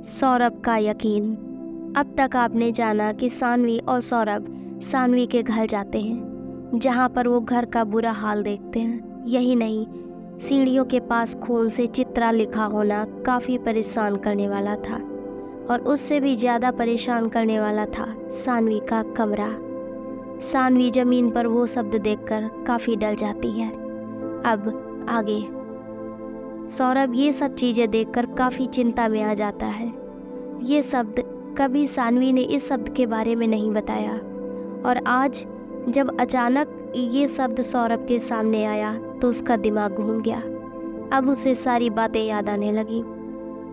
सौरभ का यकीन। अब तक आपने जाना कि सानवी और सौरभ सानवी के घर जाते हैं, जहां पर वो घर का बुरा हाल देखते हैं। यही नहीं, सीढ़ियों के पास खून से चित्रा लिखा होना काफ़ी परेशान करने वाला था, और उससे भी ज़्यादा परेशान करने वाला था सानवी का कमरा। सानवी ज़मीन पर वो शब्द देखकर काफ़ी डर जाती है। अब आगे सौरभ ये सब चीज़ें देखकर काफ़ी चिंता में आ जाता है। ये शब्द कभी सानवी ने इस शब्द के बारे में नहीं बताया, और आज जब अचानक ये शब्द सौरभ के सामने आया तो उसका दिमाग घूम गया। अब उसे सारी बातें याद आने लगी।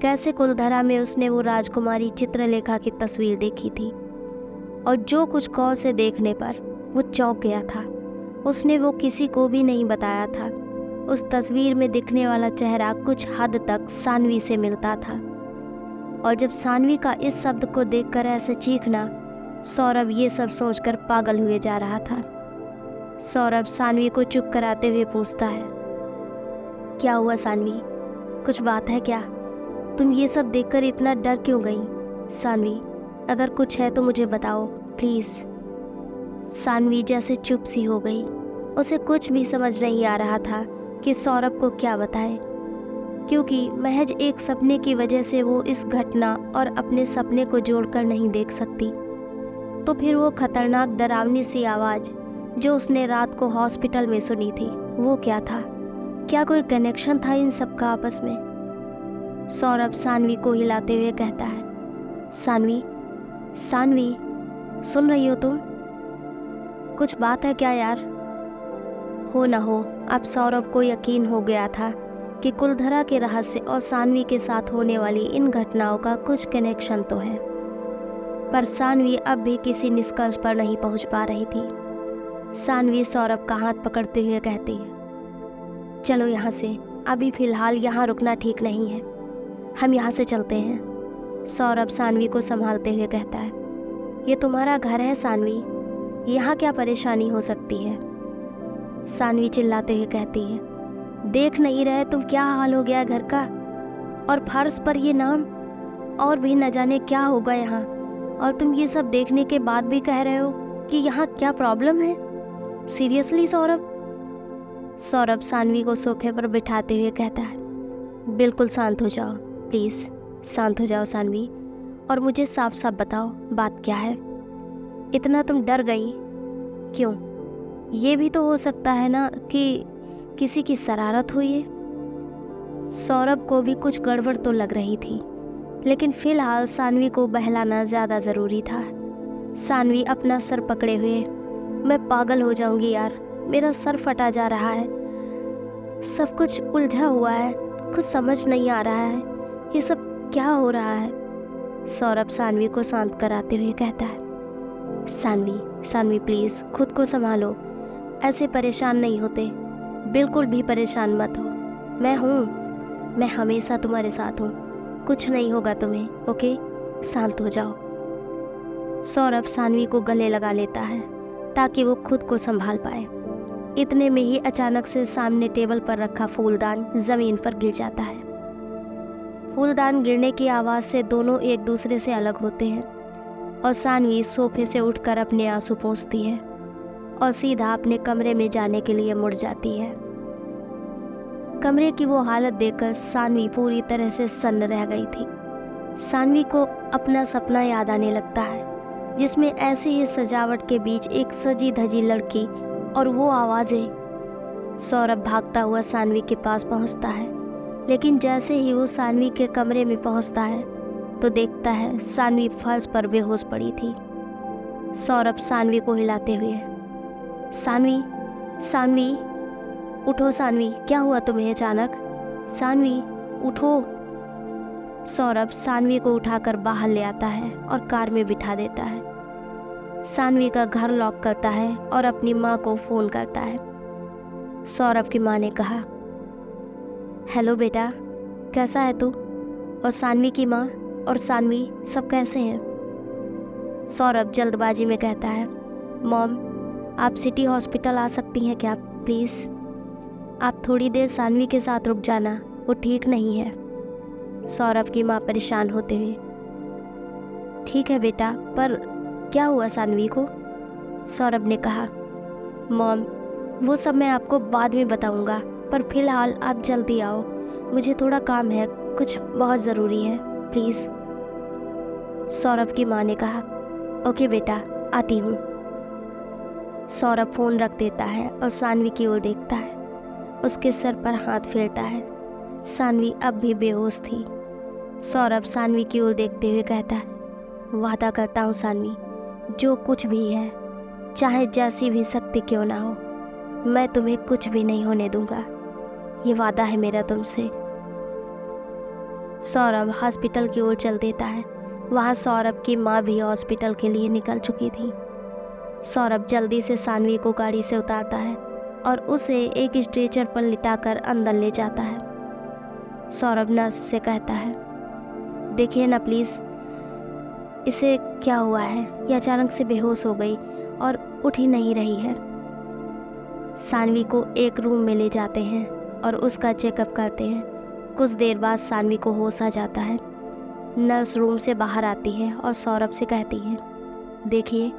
कैसे कुलधरा में उसने वो राजकुमारी चित्रलेखा की तस्वीर देखी थी, और जो कुछ गौर से देखने पर वो चौंक गया था। उसने वो किसी को भी नहीं बताया था। उस तस्वीर में दिखने वाला चेहरा कुछ हद तक सानवी से मिलता था, और जब सानवी का इस शब्द को देखकर ऐसे चीखना, सौरभ ये सब सोचकर पागल हुए जा रहा था। सौरभ सानवी को चुप कराते हुए पूछता है, क्या हुआ सानवी, कुछ बात है क्या? तुम ये सब देखकर इतना डर क्यों गई? सानवी, अगर कुछ है तो मुझे बताओ प्लीज़। सानवी जैसे चुप सी हो गई। उसे कुछ भी समझ नहीं आ रहा था कि सौरभ को क्या बताए, क्योंकि महज एक सपने की वजह से वो इस घटना और अपने सपने को जोड़कर नहीं देख सकती। तो फिर वो खतरनाक डरावनी सी आवाज़ जो उसने रात को हॉस्पिटल में सुनी थी, वो क्या था? क्या कोई कनेक्शन था इन सब का आपस में? सौरभ सानवी को हिलाते हुए कहता है, सानवी, सानवी, सुन रही हो तुम? कुछ बात है क्या यार? हो ना हो, अब सौरभ को यकीन हो गया था कि कुलधरा के रहस्य और सानवी के साथ होने वाली इन घटनाओं का कुछ कनेक्शन तो है, पर सानवी अब भी किसी निष्कर्ष पर नहीं पहुंच पा रही थी। सानवी सौरभ का हाथ पकड़ते हुए कहती है, चलो यहाँ से, अभी फ़िलहाल यहाँ रुकना ठीक नहीं है, हम यहाँ से चलते हैं। सौरभ सानवी को संभालते हुए कहता है, ये तुम्हारा घर है सानवी, यहाँ क्या परेशानी हो सकती है? सानवी चिल्लाते हुए कहती है, देख नहीं रहे तुम क्या हाल हो गया घर का, और फर्श पर ये नाम, और भी न जाने क्या होगा यहाँ, और तुम ये सब देखने के बाद भी कह रहे हो कि यहाँ क्या प्रॉब्लम है? सीरियसली सौरभ? सौरभ सानवी को सोफे पर बिठाते हुए कहता है, बिल्कुल शांत हो जाओ प्लीज़, शांत हो जाओ सानवी, और मुझे साफ साफ बताओ बात क्या है? इतना तुम डर गई क्यों? ये भी तो हो सकता है ना कि किसी की शरारत हुई है। सौरभ को भी कुछ गड़बड़ तो लग रही थी, लेकिन फिलहाल सानवी को बहलाना ज़्यादा ज़रूरी था। सानवी अपना सर पकड़े हुए, मैं पागल हो जाऊंगी यार, मेरा सर फटा जा रहा है, सब कुछ उलझा हुआ है, कुछ समझ नहीं आ रहा है, ये सब क्या हो रहा है? सौरभ सानवी को शांत कराते हुए कहता है, सानवी, सानवी प्लीज़ खुद को संभालो, ऐसे परेशान नहीं होते, बिल्कुल भी परेशान मत हो। मैं हूँ, मैं हमेशा तुम्हारे साथ हूँ, कुछ नहीं होगा तुम्हें, ओके? शांत हो जाओ। सौरभ सानवी को गले लगा लेता है ताकि वो खुद को संभाल पाए। इतने में ही अचानक से सामने टेबल पर रखा फूलदान ज़मीन पर गिर जाता है। फूलदान गिरने की आवाज़ से दोनों एक दूसरे से अलग होते हैं, और सानवी सोफे से उठकर अपने आंसू पोंछती है और सीधा अपने कमरे में जाने के लिए मुड़ जाती है। कमरे की वो हालत देखकर सानवी पूरी तरह से सन्न रह गई थी। सानवी को अपना सपना याद आने लगता है, जिसमें ऐसी ही सजावट के बीच एक सजी धजी लड़की और वो आवाज़ें। सौरभ भागता हुआ सानवी के पास पहुंचता है, लेकिन जैसे ही वो सानवी के कमरे में पहुंचता है तो देखता है सानवी फर्श पर बेहोश पड़ी थी। सौरभ सानवी को हिलाते हुए, सानवी, सानवी, उठो सानवी, क्या हुआ तुम्हें अचानक? सानवी, उठो। सौरभ सानवी को उठाकर बाहर ले आता है और कार में बिठा देता है। सानवी का घर लॉक करता है और अपनी माँ को फ़ोन करता है। सौरभ की माँ ने कहा, हेलो बेटा, कैसा है तू? और सानवी की माँ और सानवी सब कैसे हैं? सौरभ जल्दबाजी में कहता है, मॉम, आप सिटी हॉस्पिटल आ सकती हैं क्या प्लीज़? आप थोड़ी देर सानवी के साथ रुक जाना, वो ठीक नहीं है। सौरभ की माँ परेशान होते हुए। ठीक है बेटा, पर क्या हुआ सानवी को? सौरभ ने कहा। मॉम, वो सब मैं आपको बाद में बताऊंगा, पर फिलहाल आप जल्दी आओ, मुझे थोड़ा काम है, कुछ बहुत ज़रूरी है, प्लीज़। सौरभ की माँ ने कहा। ओके बेटा, आती हूँ। सौरभ फ़ोन रख देता है और सानवी की ओर देखता है। उसके सर पर हाथ फेरता है। सानवी अब भी बेहोश थी। सौरभ सानवी की ओर देखते हुए कहता है, वादा करता हूँ सानवी, जो कुछ भी है, चाहे जैसी भी शक्ति क्यों ना हो, मैं तुम्हें कुछ भी नहीं होने दूंगा। ये वादा है मेरा तुमसे। सौरभ हॉस्पिटल की ओर चल देता है। वहाँ सौरभ की माँ भी हॉस्पिटल के लिए निकल चुकी थी। सौरभ जल्दी से सानवी को गाड़ी से उतारता है और उसे एक स्ट्रेचर पर लिटाकर अंदर ले जाता है। सौरभ नर्स से कहता है, देखिए ना प्लीज़, इसे क्या हुआ है? ये अचानक से बेहोश हो गई और उठ ही नहीं रही है। सानवी को एक रूम में ले जाते हैं और उसका चेकअप करते हैं। कुछ देर बाद सानवी को होश आ जाता है। नर्स रूम से बाहर आती है और सौरभ से कहती है, देखिए,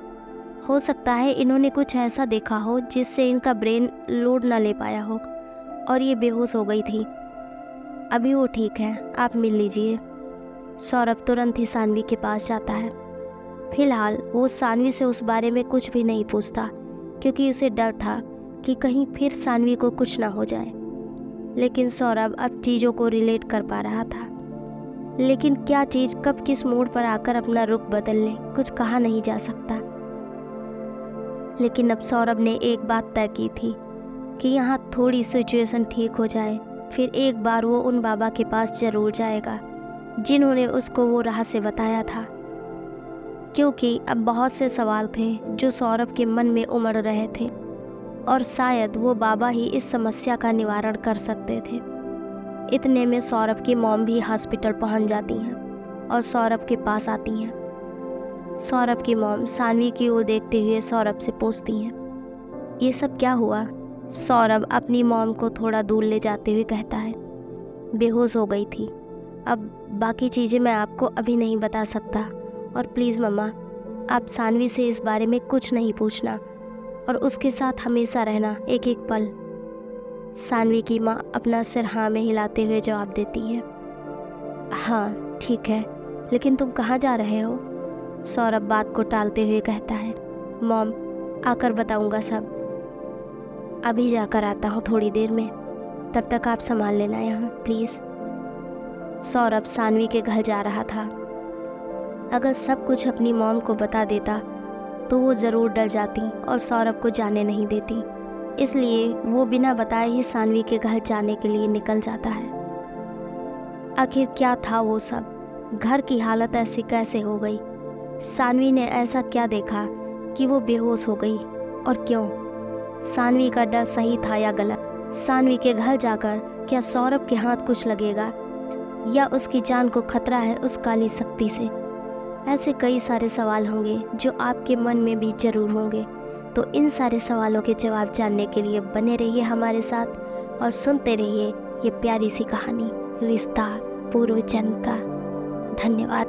हो सकता है इन्होंने कुछ ऐसा देखा हो जिससे इनका ब्रेन लोड ना ले पाया हो और ये बेहोश हो गई थी। अभी वो ठीक है, आप मिल लीजिए। सौरभ तुरंत ही सानवी के पास जाता है। फिलहाल वो सानवी से उस बारे में कुछ भी नहीं पूछता, क्योंकि उसे डर था कि कहीं फिर सानवी को कुछ ना हो जाए। लेकिन सौरभ अब चीज़ों को रिलेट कर पा रहा था। लेकिन क्या चीज़ कब किस मोड़ पर आकर अपना रुख बदल ले, कुछ कहा नहीं जा सकता। लेकिन अब सौरभ ने एक बात तय की थी कि यहाँ थोड़ी सिचुएशन ठीक हो जाए, फिर एक बार वो उन बाबा के पास जरूर जाएगा जिन्होंने उसको वो रहस्य बताया था। क्योंकि अब बहुत से सवाल थे जो सौरभ के मन में उमड़ रहे थे और शायद वो बाबा ही इस समस्या का निवारण कर सकते थे। इतने में सौरभ की मॉम भी हॉस्पिटल पहुंच जाती हैं और सौरभ के पास आती हैं। सौरभ की मॉम सानवी की ओर देखते हुए सौरभ से पूछती हैं, ये सब क्या हुआ? सौरभ अपनी मॉम को थोड़ा दूर ले जाते हुए कहता है, बेहोश हो गई थी। अब बाकी चीज़ें मैं आपको अभी नहीं बता सकता, और प्लीज़ मम्मा, आप सानवी से इस बारे में कुछ नहीं पूछना और उसके साथ हमेशा रहना, एक एक पल। सानवी की माँ अपना सिर हाँ में हिलाते हुए जवाब देती हैं, हाँ ठीक है, लेकिन तुम कहाँ जा रहे हो? सौरभ बात को टालते हुए कहता है, मॉम, आकर बताऊंगा सब, अभी जाकर आता हूँ थोड़ी देर में, तब तक आप संभाल लेना यहाँ प्लीज़। सौरभ सानवी के घर जा रहा था। अगर सब कुछ अपनी मॉम को बता देता तो वो ज़रूर डर जाती और सौरभ को जाने नहीं देती, इसलिए वो बिना बताए ही सानवी के घर जाने के लिए निकल जाता है। आखिर क्या था वो सब? घर की हालत ऐसी कैसे हो गई? सानवी ने ऐसा क्या देखा कि वो बेहोश हो गई, और क्यों? सानवी का डर सही था या गलत? सानवी के घर जाकर क्या सौरभ के हाथ कुछ लगेगा, या उसकी जान को खतरा है उस काली शक्ति से? ऐसे कई सारे सवाल होंगे जो आपके मन में भी जरूर होंगे। तो इन सारे सवालों के जवाब जानने के लिए बने रहिए हमारे साथ और सुनते रहिए ये प्यारी सी कहानी, रिश्ता पूर्व जन्म का। धन्यवाद।